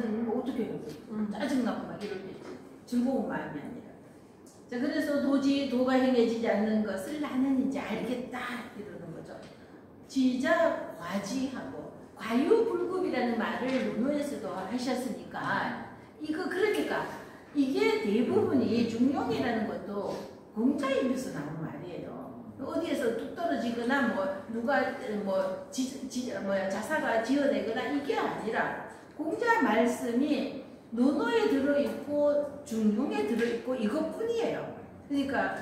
때는 뭐 어떻게 해요? 짜증나고 막 이럴 때 즐거운 마음이 아니라. 자, 그래서 도저히 도가 행해지지 않는 것을 나는 이제 알겠다 이러는 거죠. 지자 과지하고 과유불급이라는 말을 논어에서도 하셨으니까 이거 그러니까 이게 대부분이 중용이라는 것도 공자임에서 나온 말이에요. 어디에서 뚝 떨어지거나 뭐 누가 뭐 자사가 지어내거나 이게 아니라 공자 말씀이 논어에 들어있고 중용에 들어있고 이것뿐이에요. 그러니까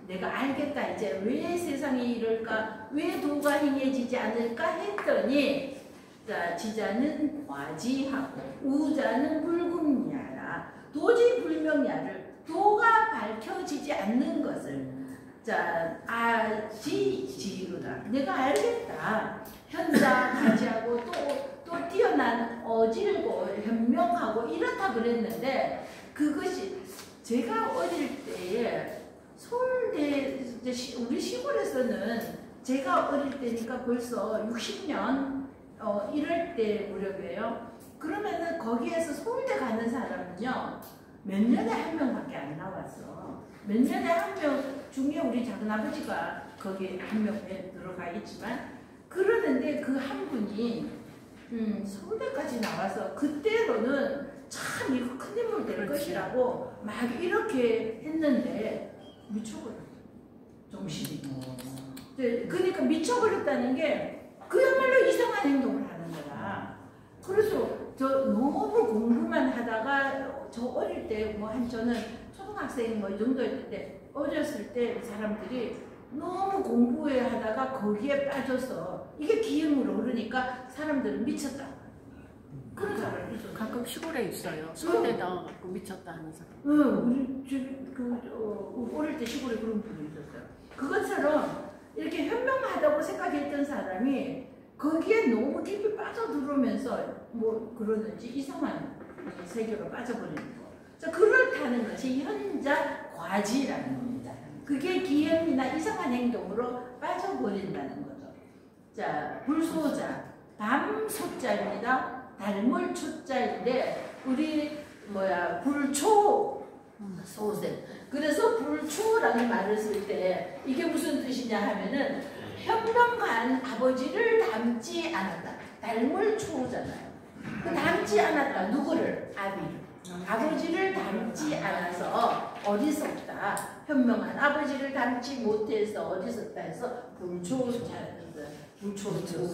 내가 알겠다 이제 왜 세상이 이럴까 왜 도가 행해지지 않을까 했더니 자, 지자는 과지하고 우자는 불금야라 도지 불명야를 도가 밝혀지지 않는 것을 자 아지지루다 내가 알겠다 현자 가지하고 또 뛰어난 어질고 현명하고 이렇다 그랬는데 그것이 제가 어릴 때에 서울대 우리 시골에서는 제가 어릴 때니까 벌써 60년 이럴 때 무렵이에요. 그러면은 거기에서 서울대 가는 사람은요 몇 년에 한 명밖에 안 나왔어. 몇 년에 한 명 중에 우리 작은아버지가 거기 한 명에 들어가 있지만 그러는데 그 한 분이 서울대까지 나와서 그때로는 참 이거 큰 인물 될 것이라고 막 이렇게 했는데 미쳐버렸어. 정신이. 그러니까 미쳐버렸다는 게 그야말로 이상한 행동을 하는 거야. 그래서 저 너무 공부만 하다가 저 어릴 때 뭐 한 저는 초등학생 뭐 이 정도였는데 어렸을 때 사람들이 너무 공부해 하다가 거기에 빠져서 이게 기행으로 흐르니까 사람들은 미쳤다. 그런 사람이 있어요. 가끔 시골에 있어요. 서울대 나와갖고 미쳤다 하는 사람. 우리 집이 어릴 때 시골에 그런 분이 있었어요. 그것처럼 이렇게 현명하다고 생각했던 사람이 거기에 너무 깊이 빠져들어오면서 뭐 그러는지 이상한 세계로 빠져버리는 거. 자, 그렇다는 것이 현자 과지라는 겁니다. 그게 기행이나 이상한 행동으로 빠져버린다는 거죠. 자, 불소자, 밤소자입니다. 닮을 초자인데 우리 불초 소생. 그래서 불초라는 말을 쓸 때 이게 무슨 뜻이냐 하면은 현명한 아버지를 닮지 않았다. 닮을 초잖아요. 그 닮지 않았다. 누구를? 아비를. 아버지를 닮지 않아서 어리석다. 현명한 아버지를 닮지 못해서 어리석다 해서 불초자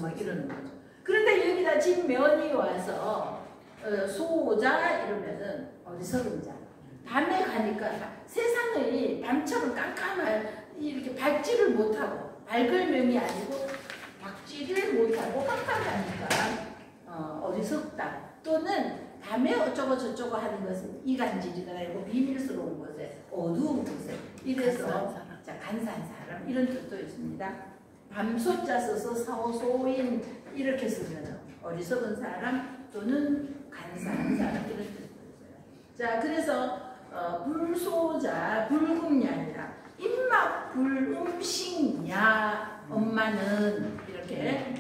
막 이러는 거죠. 그런데 여기다 진면이 와서 소자 이러면은 어리석은 자. 밤에 가니까 세상을 밤처럼 깜깜한 이렇게 밝지를 못하고 밝을 명이 아니고 밝지를 못하고 깜깜하니까 어리석다. 또는 밤에 어쩌고 저쩌고 하는 것은 이간질이가 아니고 비밀스러운 곳에 어두운 곳에 이래서 간사한 사람 이런 뜻도 있습니다. 밤소자 써서 사오소인 이렇게 쓰면 어리석은 사람 또는 간사한 사람 이런 뜻도 있어요. 자, 그래서 불소자 불금야니라 입막 불음식야 엄마는 이렇게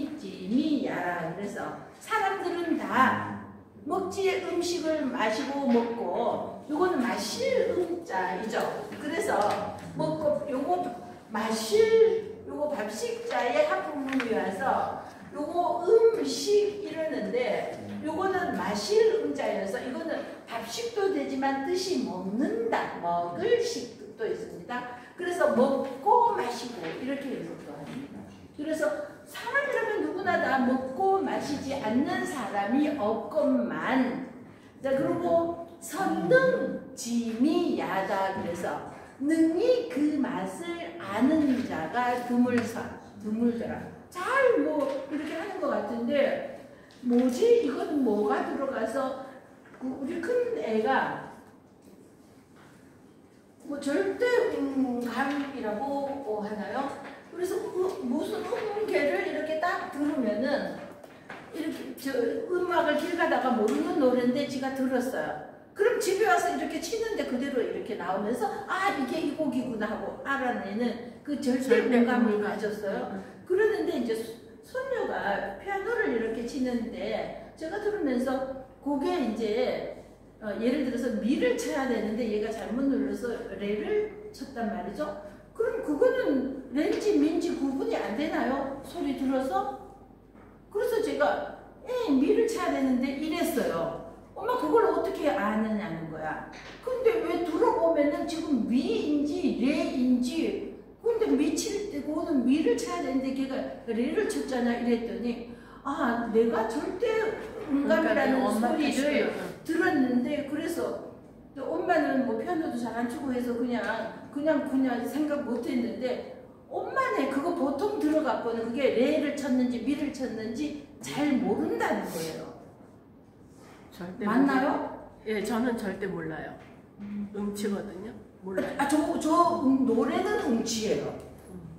선능지미야라. 그래서 사람들은 다 먹지의 음식을 마시고 먹고 요거는 마실 음자이죠. 그래서 먹고 요거 마실 요거 밥식자의 합음이 와서 요거 음식 이러는데 요거는 마실 음자여서 이거는 밥식도 되지만 뜻이 먹는다 먹을 식도 있습니다. 그래서 먹고 마시고 이렇게 해석도 합니다. 그래서 사람이라면 누구나 다 먹고 마시지 않는 사람이 없건만 자 그리고 선능지미야다. 그래서 능히 그 맛을 아는 자가 드물더라. 잘 뭐 이렇게 하는 것 같은데 뭐지? 이건 뭐가 들어가서 우리 큰 애가 뭐 절대감이라고 하나요? 그래서 무슨 음계를 이렇게 딱 들으면은 이렇게 음악을 길 가다가 모르는 노래인데 지가 들었어요. 그럼 집에 와서 이렇게 치는데 그대로 이렇게 나오면서 아 이게 이 곡이구나 하고 알아내는 그 절대감을 가졌어요. 그러는데 이제 손녀가 피아노를 치는데 제가 들으면서 그게 이제 예를 들어서 미를 쳐야 되는데 얘가 잘못 눌러서 레를 쳤단 말이죠. 그럼 그거는 레인지 민지 구분이 안 되나요? 소리 들어서? 그래서 제가 미를 쳐야 되는데 이랬어요. 엄마 그걸 어떻게 아느냐는 거야. 근데 왜 들어보면은 지금 미인지 레인지 근데 미칠 때 그거는 미를 쳐야 되는데 걔가 레를 쳤잖아 이랬더니 아 내가 절대 음감이라는 소리를 들었는데 그래서 엄마는 뭐 피아노도 잘 안 치고 해서 그냥 생각 못 했는데 엄마네 그거 보통 들어갖고는 그게 레를 쳤는지 미를 쳤는지 잘 모른다는 거예요. 절대 맞나요? 예, 저는 절대 몰라요. 음치거든요. 몰라요. 저 노래는 음치예요.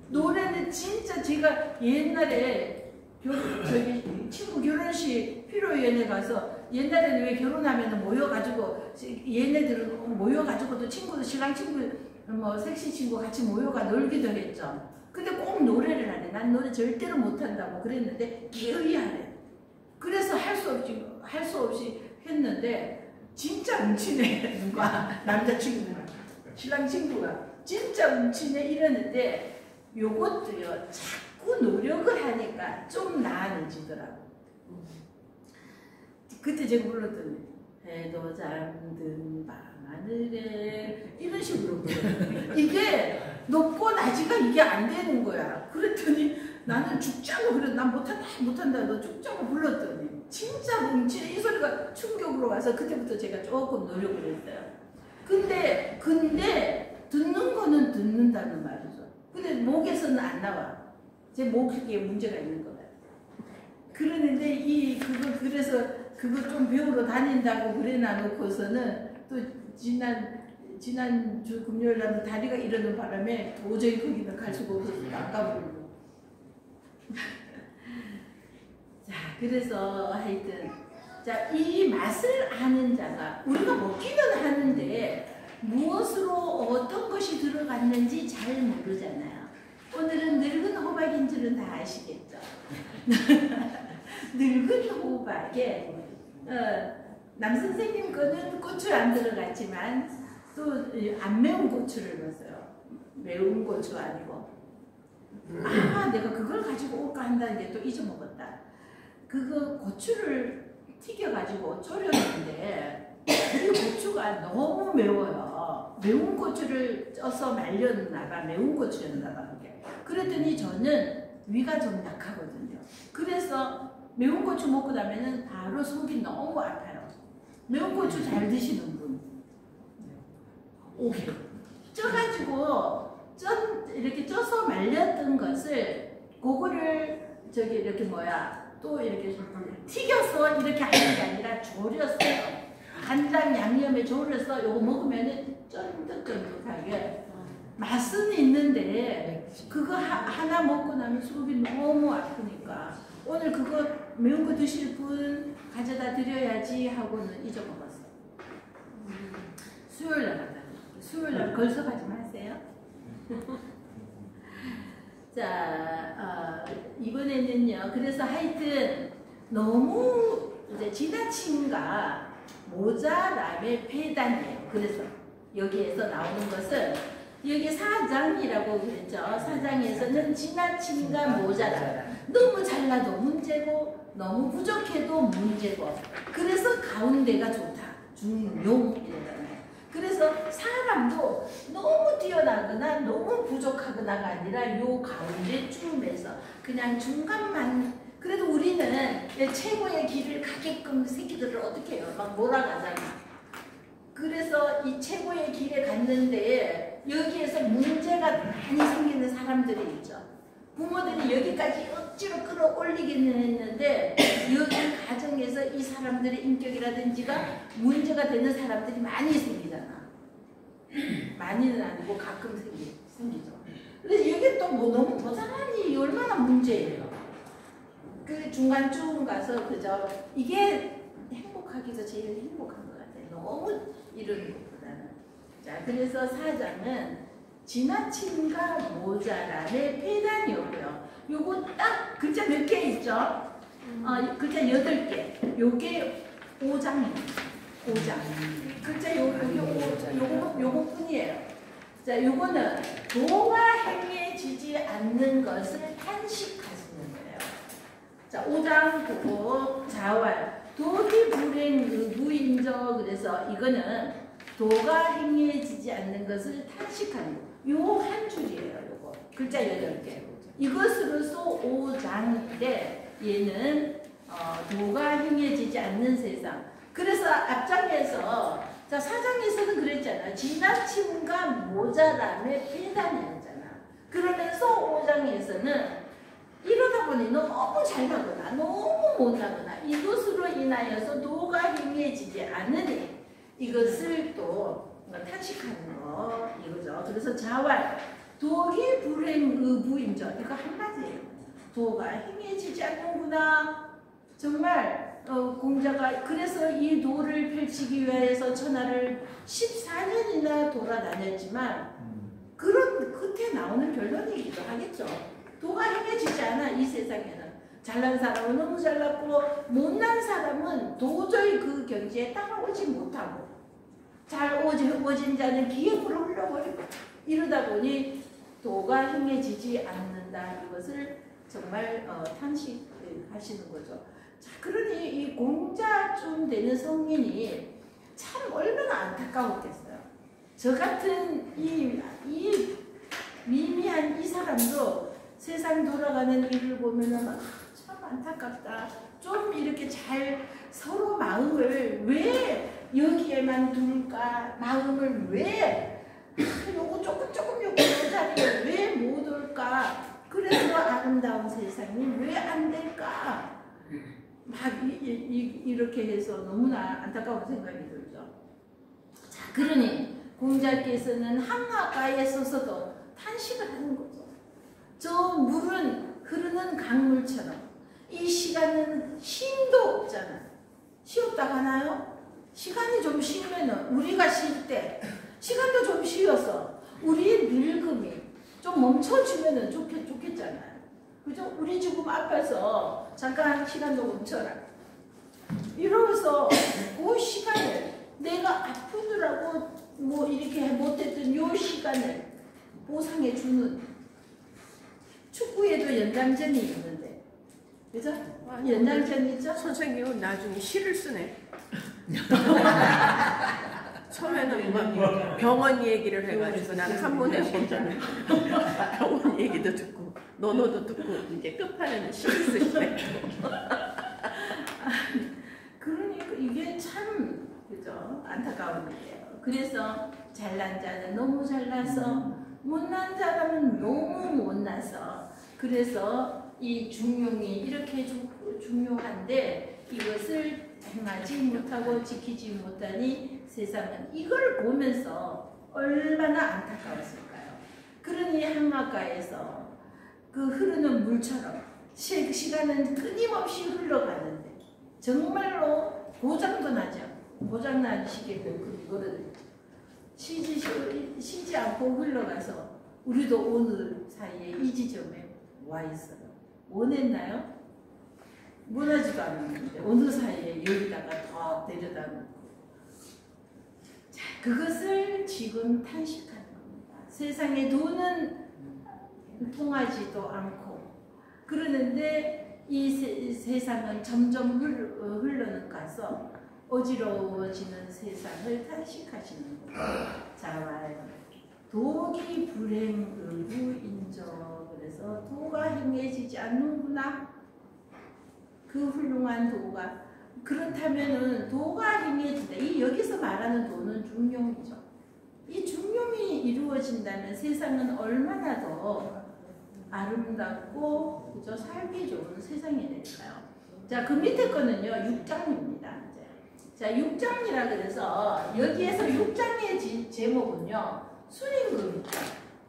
노래는 진짜 제가 옛날에 저기 친구 결혼식 피로연에 가서 옛날에는 왜 결혼하면 모여가지고 얘네들은 모여가지고도 친구도 신랑 친구 뭐 섹시 친구 같이 모여가 놀기도 했죠. 근데 꼭 노래를 하래. 난 노래 절대로 못한다고 그랬는데 기어이 하래. 그래서 할 수 없이 했는데 진짜 음치네 누가 남자친구가 신랑 친구가 진짜 음치네 이러는데 요것도요 자꾸 노력을 하니까 좀 나아지더라고. 그때 제가 불렀더니 해도 잠든 밤하늘에 이런 식으로 불러요. 이게 높고 낮이가 이게 안 되는 거야. 그랬더니 나는 죽자고 그래. 난 못한다 너 죽자고 불렀더니 진짜 뭉치네 이 소리가 충격으로 와서 그때부터 제가 조금 노력을 했어요. 근데 듣는 거는 듣는다는 말이죠. 근데 목에서는 안 나와. 제 목에 문제가 있는 거야. 그러는데 그래서 그거 좀 배우러 다닌다고 그래 놔놓고서는 또 지난주 금요일 날 다리가 이러는 바람에 도저히 거기는 갈 수가 없어서 안 가버리고. 자, 그래서 하여튼 자, 이 맛을 아는 자가 우리가 먹기는 하는데 무엇으로 어떤 것이 들어갔는지 잘 모르잖아요. 오늘은 늙은 호박인 줄은 다 아시겠죠? 늙은 호박에 남선생님 거는 고추 안 들어갔지만 또 안 매운 고추를 넣었어요. 매운 고추 아니고 내가 그걸 가지고 올까 한다는 게 또 잊어먹었다. 그거 고추를 튀겨가지고 졸였는데 이 고추가 너무 매워요. 매운 고추를 쪄서 말렸나봐. 매운 고추였나봐. 그랬더니 저는 위가 좀 약하거든요. 그래서 매운 고추 먹고 나면은 바로 속이 너무 아파요. 매운 고추 잘 드시는 분. 오케이. 쪄가지고 이렇게 쪄서 말렸던 것을 그거를 저기 이렇게 또 이렇게 튀겨서 이렇게 하는 게 아니라 졸였어요. 간장 양념에 졸여서 요거 먹으면은 쫀득쫀득하게 맛은 있는데 그거 하나 먹고 나면 속이 너무 아프니까 오늘 그거 매운 거 드실 분 가져다 드려야지 하고는 잊어먹었어. 수요일 날 하다. 수요일 날 걸석하지 마세요. 자, 이번에는요. 그래서 하여튼 너무 이제 지나침과 모자람의 폐단이에요. 그래서 여기에서 나오는 것은 여기 사장이라고 그랬죠. 사장에서는 지나침과 모자람. 너무 잘나도 문제고 너무 부족해도 문제고 그래서 가운데가 좋다. 중용이잖아요. 그래서 사람도 너무 뛰어나거나 너무 부족하거나가 아니라 요 가운데쯤에서 그냥 중간만 그래도 우리는 최고의 길을 가게끔 새끼들을 어떻게 해요? 막 몰아가잖아. 그래서 이 최고의 길에 갔는데 여기에서 문제가 많이 생기는 사람들이 있죠. 부모들이 여기까지 억지로 끌어올리기는 했는데 여기 가정에서 이 사람들의 인격이라든지가 문제가 되는 사람들이 많이 생기잖아. 많이는 아니고 가끔 생기죠. 그래서 여기 또 뭐 너무 고사하니 얼마나 문제예요. 그 중간쯤 가서 그저 이게 행복하기도 제일 행복한 것 같아요. 너무 이러는 것보다는. 자, 그래서 사장은 지나침과 모자람의 폐단이었고요. 요거 딱 글자 몇 개 있죠? 글자 8개. 요게 5장입니다. 5장. 글자 요거뿐이에요. 자, 요거는 도가 행해지지 않는 것을 탄식하시는 거예요. 자, 5장 보고 자활. 도기 불행 의부인저. 그래서 이거는 도가 행해지지 않는 것을 탄식하는 거. 요 한 줄이에요. 요거. 글자 8개. 이것으로서 5장인데 얘는 도가 행해지지 않는 세상. 그래서 앞장에서 자 4장에서는 그랬잖아. 지나침과 모자람에 비난이었잖아. 그러면서 5장에서는 이러다 보니 너무 잘나거나 너무 못나거나 이것으로 인하여서 도가 행해지지 않으니 이것을 또 탄식하는 거 이거죠. 그래서 자활 도기 불행 의부인저 이거 한마디예요. 도가 행해지지 않는구나. 정말 공자가 그래서 이 도를 펼치기 위해서 천하를 14년이나 돌아다녔지만 그런 끝에 나오는 결론이기도 하겠죠. 도가 행해지지 않아. 이 세상에는 잘난 사람은 너무 잘났고 못난 사람은 도저히 그 경지에 따라오지 못하고 잘 오진 자는 기획으로 흘러버리고 이러다 보니 도가 행해지지 않는다. 이것을 정말 탄식하시는 거죠. 자, 그러니 이 공자쯤 되는 성인이 참 얼마나 안타까웠겠어요. 저 같은 이 미미한 이 사람도 세상 돌아가는 일을 보면은 참 안타깝다. 좀 이렇게 잘 서로 마음을 왜 여기에만 둘까? 마음을 왜 요거 조금 요거 요 자리에 왜 못 올까? 그래서 아름다운 세상이 왜 안 될까? 막 이렇게 해서 너무나 안타까운 생각이 들죠. 자, 그러니 공자께서는 항아가에 서서도 탄식을 하는 거죠. 저 물은 흐르는 강물처럼 이 시간은 쉼도 없잖아. 쉬었다 가나요? 시간이 좀 쉬면은 우리가 쉴 때 시간도 좀 쉬어서 우리의 늙음이 좀 멈춰주면은 좋겠잖아요. 그죠? 우리 지금 앞에서 잠깐 시간도 멈춰라. 이러면서 그 시간을 내가 아프더라고 뭐 이렇게 못했던 요 시간을 보상해 주는 축구에도 연장전이 있는데 그죠? 연장전이 있죠? 선생님은 나중에 시를 쓰네. 처음에는 막 병원 얘기를 해가지고 나는 한문에 보자는 병원 얘기도 듣고 논어도 듣고 이제 끝판에는 시를 쓰시네. 그러니까 이게 참 그죠? 안타까운 일이에요. 그래서 잘난 자는 너무 잘나서 못난 사람은 너무 못나서 그래서 이 중용이 이렇게 중요한데 이것을 행하지 못하고 지키지 못하니 세상은 이걸 보면서 얼마나 안타까웠을까요? 그러니 항아가에서 그 흐르는 물처럼 시간은 끊임없이 흘러가는데 정말로 고장도 나지 않고 고장난 시계도 그거를 쉬지 않고 흘러가서 우리도 오늘 사이에 이 지점에 와 있어요. 원했나요? 원하지도 않았는데 어느 사이에 여기다가 더 데려다 놓고 자, 그것을 지금 탄식하는 겁니다. 세상에 돈은 통하지도 않고 그러는데 이 세상은 점점 흘러가서 어지러워지는 세상을 탄식하시는 거예요. 자활 도기 불행 의부인저. 그래서 도가 행해지지 않는구나. 그 훌륭한 도가 그렇다면은 도가 행해진다. 이 여기서 말하는 도는 중용이죠. 이 중용이 이루어진다면 세상은 얼마나 더 아름답고 그죠? 살기 좋은 세상이 될까요? 자, 그 밑에 거는요 6장입니다. 자, 6장이라 그래서 여기에서 6장의 제목은요 순임금이죠.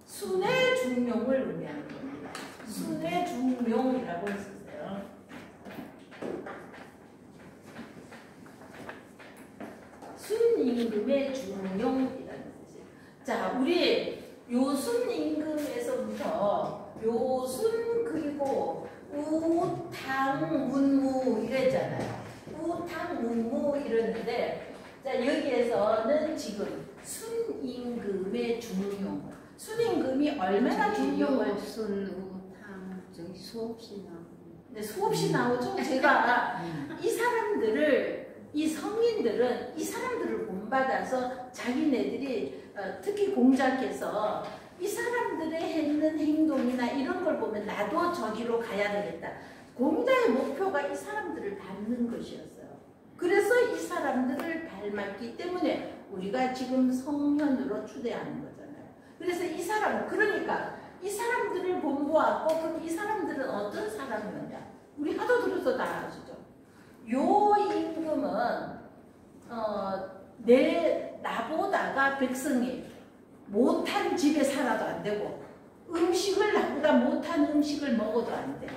순의 중용을 의미하는 겁니다. 순의 중용이라고 했었어요. 순임금의 중용이라는 뜻이에요. 자, 우리 요 순임금에서부터 요 순 그리고 우탕문무 이랬잖아요. 우탕문무 이랬는데, 자 여기에서는 지금 순임금의 중용, 순임금이 얼마나 중용을 순우탕 저기 수없이 나오고. 네, 수없이 나오죠. 제가 이 사람들을, 이 성인들은 이 사람들을 본받아서 자기네들이 특히 공자께서 이 사람들의 했는 행동이나 이런 걸 보면 나도 저기로 가야 되겠다. 공자의 목표가 이 사람들을 닮는 것이었어요. 그래서 이 사람들을 닮았기 때문에 우리가 지금 성현으로 추대하는 거잖아요. 그래서 이 사람, 그러니까 이 사람들을 본보았고, 그럼 이 사람들은 어떤 사람이었냐? 우리 하도 들어서 다 아시죠? 요 임금은 나보다가 백성이 못한 집에 살아도 안 되고, 음식을 나보다 못한 음식을 먹어도 안 돼.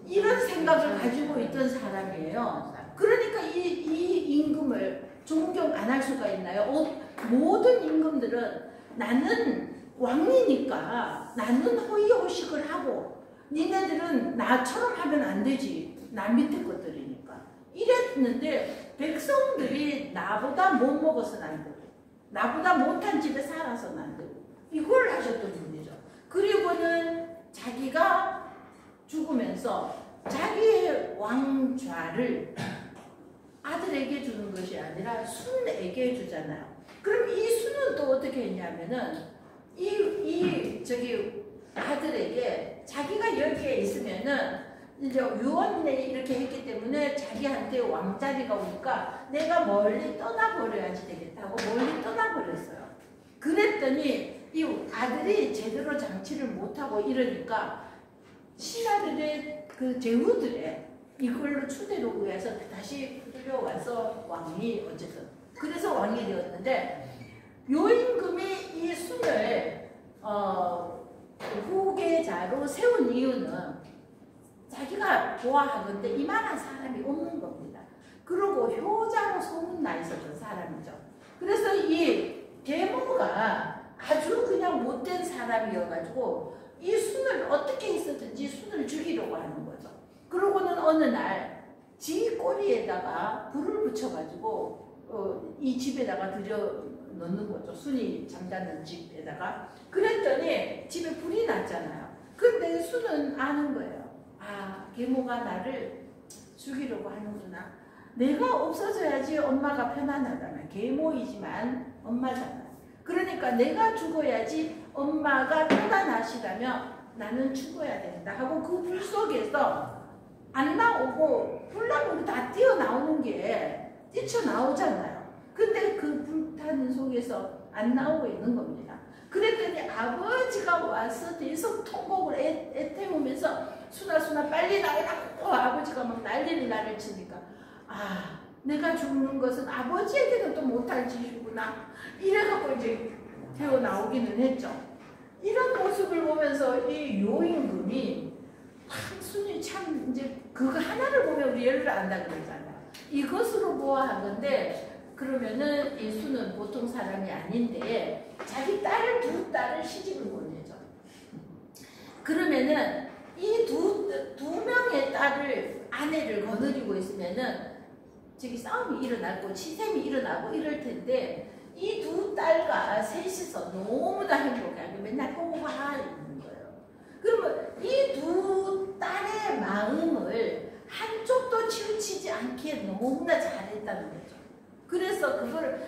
이런 생각을 가지고 있던 사람이에요. 그러니까 이 임금을 존경 안 할 수가 있나요? 모든 임금들은 나는 왕이니까 나는 호의호식을 하고 니네들은 나처럼 하면 안 되지. 나 밑에 것들이니까. 이랬는데 백성들이 나보다 못 먹어서는 안 되고 나보다 못한 집에 살아서는 안 되고 이걸 하셨던 분이죠. 그리고는 자기가 죽으면서 자기의 왕좌를 아들에게 주는 것이 아니라 순에게 주잖아요. 그럼 이 순은 또 어떻게 했냐면은 저기 아들에게 자기가 여기에 있으면은 이제 유언내 이렇게 했기 때문에 자기한테 왕자리가 오니까 내가 멀리 떠나버려야지 되겠다고 멀리 떠나버렸어요. 그랬더니 이 아들이 제대로 장치를 못하고 이러니까 신하들의 그 제후들의 이걸로 추대로 의해서 다시 끌려와서 왕이 어쨌든 그래서 왕이 되었는데 요임금이 이 순을 후계자로 세운 이유는 자기가 좋아하건대 이만한 사람이 없는 겁니다. 그리고 효자로 소문나 있었던 사람이죠. 그래서 이 계모가 아주 그냥 못된 사람이어가지고 이 순을 어떻게 했었든지 순을 죽이려고 하는 거죠. 그러고는 어느 날 지 꼬리에다가 불을 붙여가지고 이 집에다가 들여 넣는 거죠. 순이 잠자는 집에다가. 그랬더니 집에 불이 났잖아요. 근데 순은 아는 거예요. 아, 계모가 나를 죽이려고 하는구나. 내가 없어져야지 엄마가 편안하잖아. 계모이지만 엄마잖아. 그러니까 내가 죽어야지 엄마가 편안하시다면 나는 죽어야 된다 하고 그 불 속에서 안 나오고 불나면 다 뛰어나오는 게 뛰쳐나오잖아요. 근데 그 불타는 속에서 안 나오고 있는 겁니다. 그랬더니 아버지가 와서 계속 통곡을 애태우면서 순아 빨리 나오라고 아버지가 막 난리를 나를 치니까 아 내가 죽는 것은 아버지에게는 또 못할 짓이구나 이래갖고 이제 태어나오기는 했죠. 이런 모습을 보면서 이 요임금이 순이 참 이제 그거 하나를 보면 우리 예를 안다 그러잖아요. 이것으로 보아하건데 그러면은 이 순은 보통 사람이 아닌데 자기 두 딸을 시집을 보내죠. 그러면은 이 두 명의 딸을 아내를 거느리고 있으면은 저기 싸움이 일어나고 치샘이 일어나고 이럴 텐데 이 두 딸과 셋이서 너무나 행복하게 맨날 꼬고가 있는 거예요. 그러면 이 두 딸의 마음을 한쪽도 치우치지 않게 너무나 잘했다는 거죠. 그래서 그걸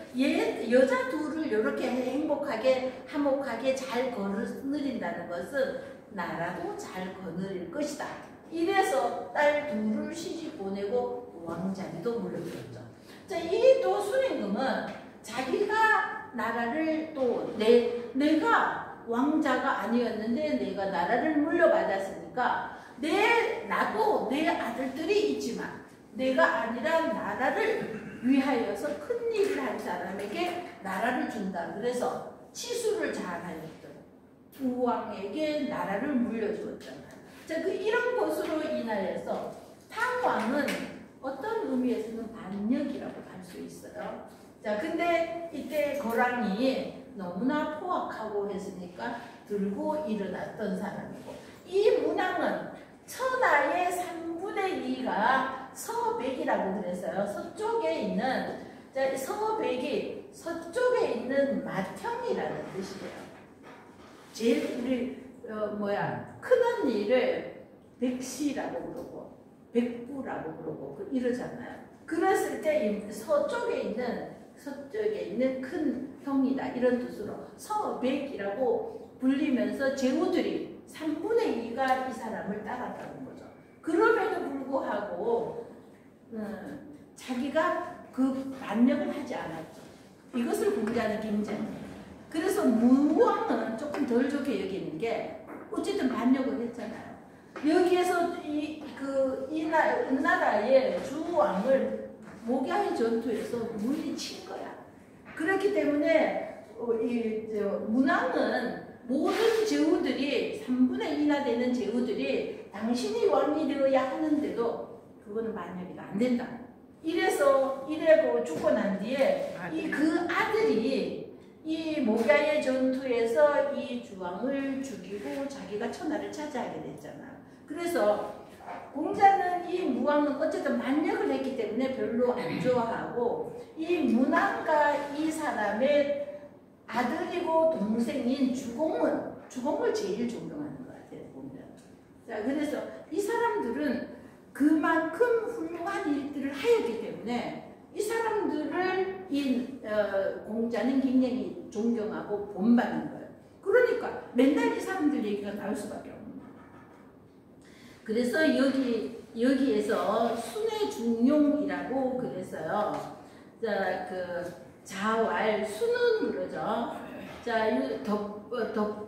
여자 둘을 이렇게 행복하게 화목하게 잘 거느린다는 것은 나라도 잘 거느릴 것이다. 이래서 딸 둘을 시집 보내고 왕자리도 물려줬죠. 자, 이 또 순임금은 자기가 나라를 또 내가 왕자가 아니었는데 내가 나라를 물려받았으니까 나도 내 아들들이 있지만 내가 아니라 나라를 위하여서 큰 일을 한 사람에게 나라를 준다. 그래서 치수를 잘하였던 우왕에게 나라를 물려주었잖아요. 자, 이런 것으로 인하여서 탕왕은 어떤 의미에서는 반역이라고 할 수 있어요. 자, 근데 이때 거랑이 너무나 포악하고 했으니까 들고 일어났던 사람이고 이 문왕은 천하의 3분의 2가 서백이라고 그랬어요. 서쪽에 있는, 자, 서백이 서쪽에 있는 맏형이라는 뜻이에요. 제일 우리 큰언니를 백시라고 그러고 백부라고 그러고 이러잖아요. 그랬을 때 서쪽에 있는 큰 형이다 이런 뜻으로 서백이라고 불리면서 제후들이 3분의 2가 이 사람을 따랐다는 거죠. 그럼에도 불구하고 자기가 그 반역을 하지 않았죠. 이것을 공자는 굉장히. 그래서 무왕은 조금 덜 좋게 여기는 게 어쨌든 반역을 했잖아요. 여기에서 이 나라의 주왕을 목야의 전투에서 물리친 거야. 그렇기 때문에 문왕은 모든 제후들이 3분의 2나 되는 제후들이 당신이 왕이 되어야 하는데도 그거는 반역이 안 된다. 이래고 죽고 난 뒤에 그 아들이 이 목야의 전투에서 이 주왕을 죽이고 자기가 천하를 차지하게 됐잖아. 그래서 공자는 이 무왕은 어쨌든 반역을 했기 때문에 별로 안 좋아하고 이 문왕과 이 사람의 아들이고 동생인 주공을 제일 존경하는 것 같아요. 보면. 자, 그래서 이 사람들은 그만큼 훌륭한 일들을 하였기 때문에 이 사람들을 공자는 굉장히 존경하고 본받는 거예요. 그러니까 맨날 이 사람들 얘기가 나올 수밖에 없는 거예요. 그래서 여기에서 순의 중용이라고 그랬어요. 자, 자왈 수는 그러죠. 자,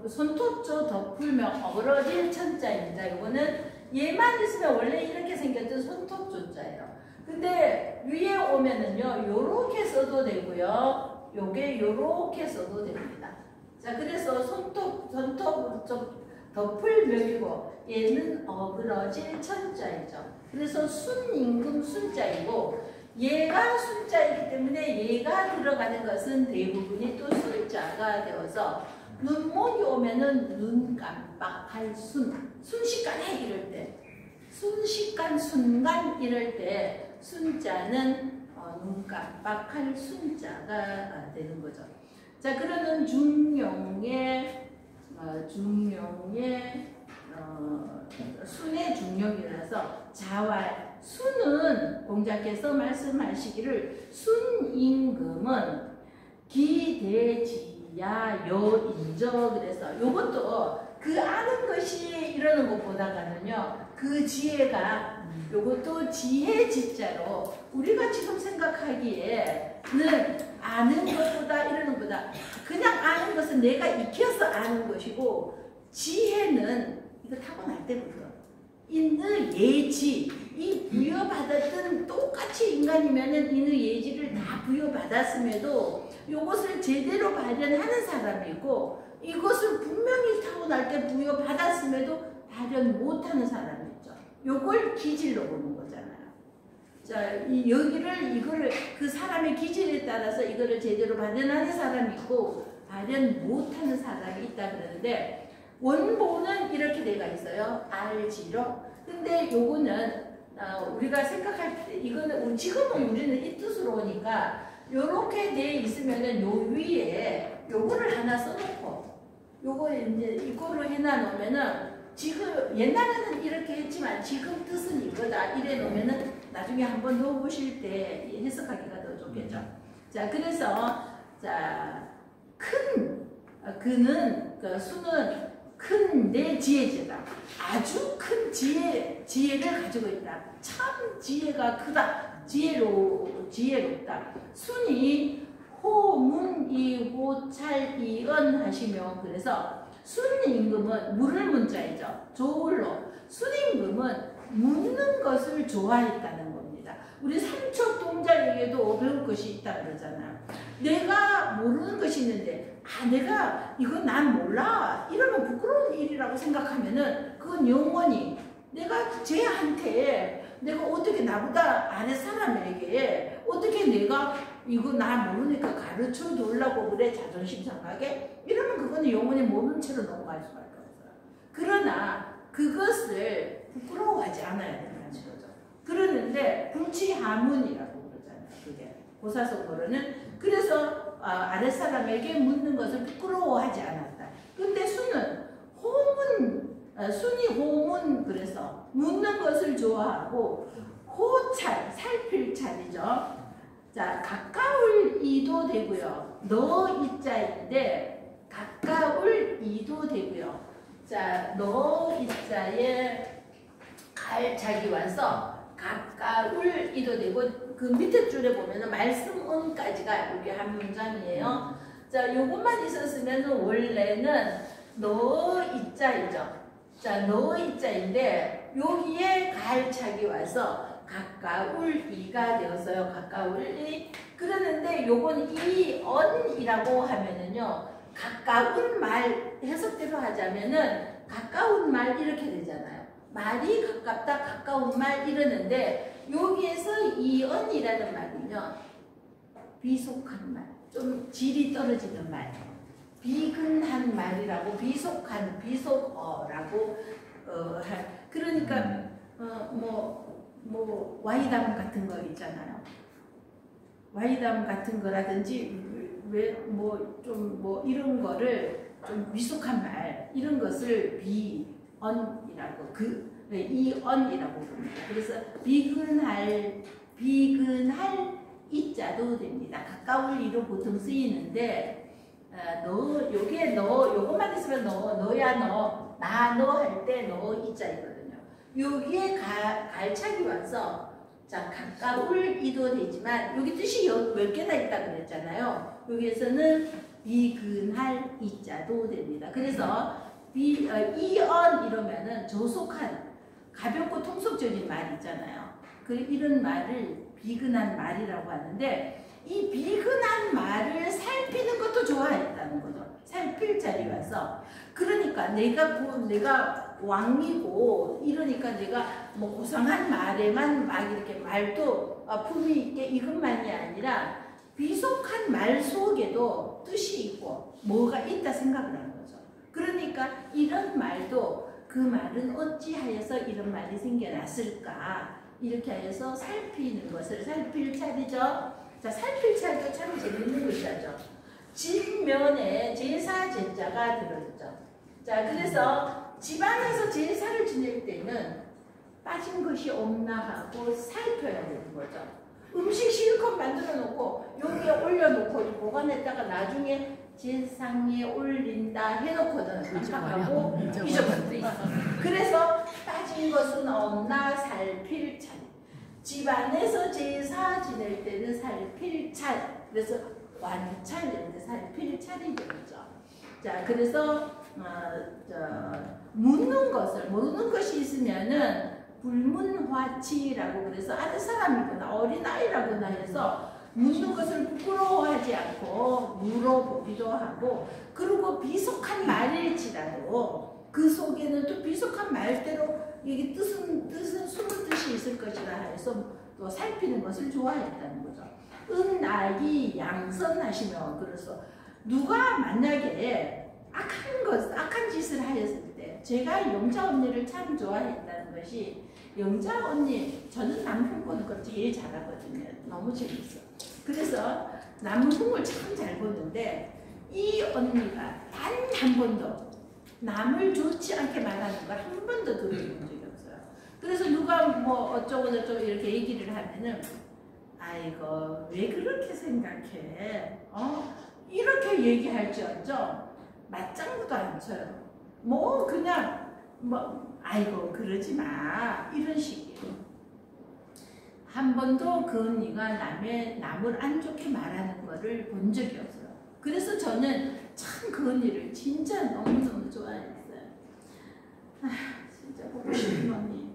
손톱조 덮으면 어그러질 천자입니다. 이거는 얘만 있으면 원래 이렇게 생겼던 손톱조자예요. 근데 위에 오면은요, 요렇게 써도 되고요, 요게 요렇게 써도 됩니다. 자, 그래서 손톱 덮을 멱이고, 얘는 어그러질 천자이죠. 그래서 순임금 순자이고, 얘가 순자이기 때문에 얘가 들어가는 것은 대부분이 또 술자가 되어서, 눈목이 오면은 눈 깜빡할 순식간에 이럴 때, 순식간 순간 이럴 때, 순자는 눈 깜빡할 순자가 되는 거죠. 자, 그러는 중용의 순의 중용이라서 자왈 순은 공자께서 말씀하시기를 순임금은 기대지야 여인저 그래서 요것도 그 아는 것이 이러는 것보다가는요 그 지혜가 요것도 지혜 지자로 우리가 지금 생각하기에는 아는 것보다 이러는 것보다 그냥 아는 것은 내가 익혀서 아는 것이고 지혜는 이거 타고날 때거든. 인의 예지 이 부여받았던 똑같이 인간이면은 인의 예지를 다 부여받았음에도 요것을 제대로 발현하는 사람이 있고 이것을 분명히 타고날 때 부여받았음에도 발현 못하는 사람이 있죠. 요걸 기질로 보는 거잖아요. 자, 이거를 그 사람의 기질에 따라서 이거를 제대로 발현하는 사람이 있고 발현 못하는 사람이 있다 그러는데 원본은 이렇게 돼가 있어요. 알지로. 근데 요거는 우리가 생각할 때 이거는 지금은 우리는 이 뜻으로 오니까 요렇게 돼 있으면은 요 위에 요거를 하나 써놓고 요거 이제 이거로 해놔 놓으면은 지금 옛날에는 이렇게 했지만 지금 뜻은 이거다 이래 놓으면은 나중에 한번 넣어보실 때 해석하기가 더 좋겠죠. 자, 그래서 자 그는 수는 큰 내 지혜제다. 아주 큰 지혜를 가지고 있다. 참 지혜가 크다. 지혜롭다. 순이 호문이 호찰이언 하시며 그래서 순임금은 물을 문자이죠. 조울로 순임금은 묻는 것을 좋아했다는 겁니다. 우리 삼척동자에게도 배울 것이 있다 그러잖아요. 내가 모르는 것이 있는데 내가 이거 난 몰라 이러면 부끄러운 일이라고 생각하면은 그건 영원히 내가 쟤한테 내가 어떻게 나보다 아래 사람에게 어떻게 내가 이거 나 모르니까 가르쳐 주려고 그래 자존심 상하게 이러면 그거는 영원히 모르는 채로 넘어갈 수밖에 없어요. 그러나 그것을 부끄러워하지 않아야 된다는 거죠. 그러는데 불치하문이라고 그러잖아요. 그게 고사성어로는. 그래서 아랫사람에게 묻는 것을 부끄러워하지 않았다. 근데 수는 순이 호문, 그래서 묻는 것을 좋아하고 호찰, 살필 찰이죠. 자, 가까울 이도 되고요. 너 이자인데 가까울 이도 되고요. 자, 너 이자에 갈자기 와서 가까울 이도 되고, 그 밑에 줄에 보면은 말씀은까지가 이게 한 문장이에요. 자, 요것만 있었으면 원래는 너 이자이죠. 자, 너 이자인데 여기에 갈차기 와서 가까울 이가 되었어요. 가까울 이. 그러는데 요건 이 언이라고 하면은요, 가까운 말 해석대로 하자면은 가까운 말 이렇게 되잖아요. 말이 가깝다, 가까운 말 이러는데 여기에서 이 언이라는 말은요, 비속한 말, 좀 질이 떨어지는 말, 비근한 말이라고, 비속어라고 그러니까 와이담 같은 거 있잖아요. 와이담 같은 거라든지 이런 거를 좀 미숙한 말, 이런 것을 비언이라고, 이언이라고 부릅니다. 그래서 비근할 이자도 됩니다. 가까울 이로 보통 쓰이는데, 요것만 있으면 너야 너, 나 너 할 때 너 이자이거든요. 여기에 갈차기 와서, 자, 가까울 이도 되지만 여기 뜻이 몇 개나 있다 그랬잖아요. 여기에서는 비근할 이자도 됩니다. 그래서 이언 이러면은 조속한, 가볍고 통속적인 말 있잖아요. 이런 말을 비근한 말이라고 하는데, 이 비근한 말을 살피는 것도 좋아했다는 거죠. 살필 자리 와서. 그러니까 내가 왕이고 이러니까 내가 고상한 말에만 막 이렇게 말도 품위 있게 이것만이 아니라 비속한 말 속에도 뜻이 있고 뭐가 있다 생각을 하는 거죠. 그러니까 이런 말도, 그 말은 어찌하여서 이런 말이 생겨났을까, 이렇게 하여서 살피는 것을 살필 차리죠. 자, 살필 차리도 참 재밌는 글자죠. 집면에 제사 제자가 들어있죠. 자, 그래서 집안에서 제사를 지낼 때는 빠진 것이 없나 하고 살펴야 되는 거죠. 음식 실컷 만들어 놓고 여기에 올려놓고 보관했다가 나중에 제상에 올린다 해놓고는 깜빡하고 잊어버릴 수 있어. 그래서 빠진 것은 없나 살필 차리. 집안에서 제사 지낼 때는 살필 찰. 그래서 관찰 이런데 살필 차리 되죠. 자, 그래서 묻는 것이 있으면은 불문화치라고, 그래서 아는 사람이거나 어린아이라거나 해서 묻는 것을 부끄러워하지 않고 물어보기도 하고, 그리고 비속한 말일지라도 그 속에는 또 비속한 말대로 이게 뜻은 숨은 뜻이 있을 것이라 해서 또 살피는 것을 좋아했다는 거죠. 은아이 양선하시며, 그래서 누가 만약에 악한 짓을 하였을 때, 제가 영자 언니를 참 좋아했다는 것이, 영자 언니, 저는 남편 보는 걸 제일 잘하거든요. 너무 재밌어. 그래서 남궁을 참 잘 보는데, 이 언니가 단 한 번도 남을 좋지 않게 말하는 걸 한 번도 들어본 적이 없어요. 그래서 누가 어쩌고 저쩌고 이렇게 얘기를 하면은, 아이고 왜 그렇게 생각해? 이렇게 얘기할지언정 맞장구도 안 쳐요. 그냥 아이고 그러지 마, 이런 식이에요. 한 번도 그 언니가 남을 안 좋게 말하는 거를 본 적이 없어요. 그래서 저는 참 그 언니를 진짜 너무너무 좋아했어요. 진짜 보고 싶은 언니.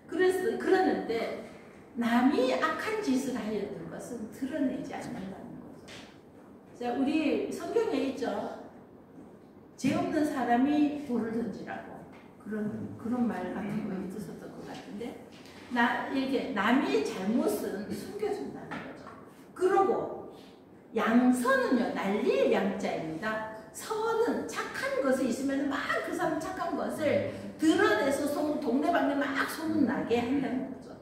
그러는데 남이 악한 짓을 하려는 것은 드러내지 않는다는 거죠. 자, 우리 성경에 있죠. 죄 없는 사람이 돌을 던지라고, 그런 말 같은 거 있었던 것 같은데, 이렇게 남의 잘못은 숨겨준다는 거죠. 그러고 양선은요, 날릴 양자입니다. 선은 착한 것이 있으면 막 그 사람 착한 것을 드러내서 동네방네 막 소문나게 한다는 거죠.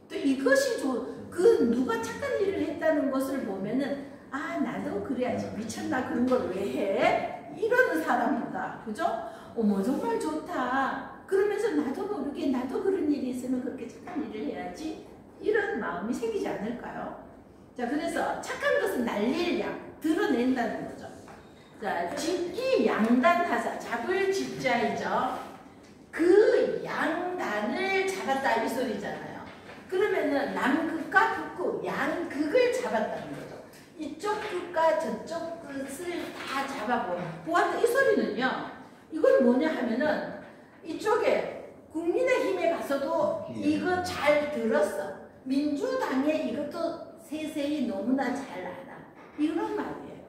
또 이것이 그 누가 착한 일을 했다는 것을 보면은 아 나도 그래야지 미쳤나 그런 걸 왜 해? 이러는 사람보다 그죠? 어머 정말 좋다. 그러면서 나도 모르게 나도 그런 일이 있으면 그렇게 착한 일을 해야지 이런 마음이 생기지 않을까요? 자 그래서 착한 것은 날릴 양 드러낸다는 거죠. 자 집기 양단하사 잡을 집자이죠. 그 양단을 잡았다 이 소리잖아요. 그러면은 남극과 북극 양극을 잡았다는 거죠. 이쪽 끝과 저쪽 끝을 다 잡아보았다 이 소리는요. 이건 뭐냐 하면은 이쪽에 국민의힘에 가서도 이거 잘 들었어. 민주당에 이것도 세세히 너무나 잘 알아. 이런 말이에요.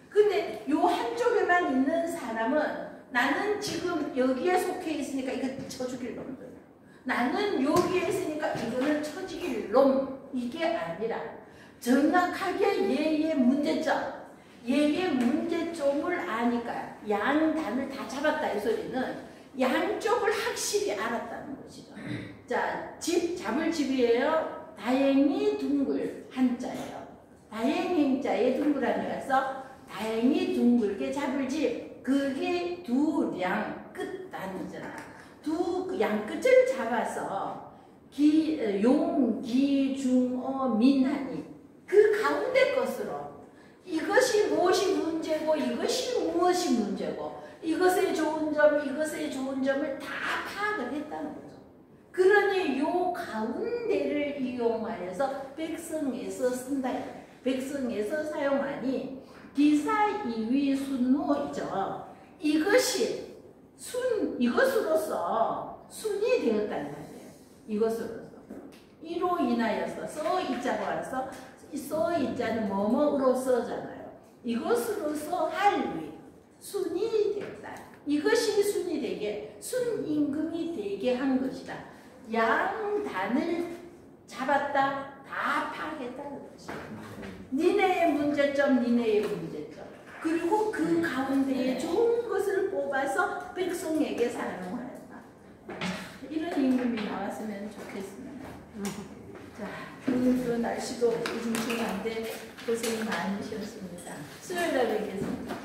근데 요 한쪽에만 있는 사람은 나는 지금 여기에 속해 있으니까 이거 쳐죽일 놈들. 나는 여기에 있으니까 이거는 쳐죽일 놈. 이게 아니라 정확하게 얘의 문제점. 얘의 문제점을 아니까 양단을 다 잡았다 이 소리는 양쪽을 확실히 알았다는 것이죠. 자, 집 잡을 집이에요. 다행히 둥글 한자예요. 다행행자에 둥글하니까서 다행히 둥글게 잡을 집. 그게 두량 끝단이잖아. 두 양 끝을 잡아서 용, 기, 중, 민하니 그 가운데 것으로 이것이 무엇이 문제고 이것이 무엇이 문제고 이것의 좋은 점 이것의 좋은 점을 다 파악을 했다는 거죠. 그러니 요 가운데를 이용하여서 백성에서 쓴다. 백성에서 사용하니 기사 이위 순모이죠. 이것이 이것으로서 순이 되었다는 말이에요. 이것으로서 이로 인하여서 써이자가 와서 써이자는 뭐뭐로 써잖아요. 이것으로서 할위 순이 되었다. 이것이 순이 되게 순임금이 되게 한 것이다. 양단을 잡았다. 다 파악했다는 것이다. 니네의 문제점 니네의 문제점 그리고 그 가운데에 좋은 것을 뽑아서 백성에게 사용하였다. 이런 임금이 나왔으면 좋겠습니다. 자, 그 날씨도 우중충한데 고생이 많으셨습니다. 수요일에 뵙겠습니다.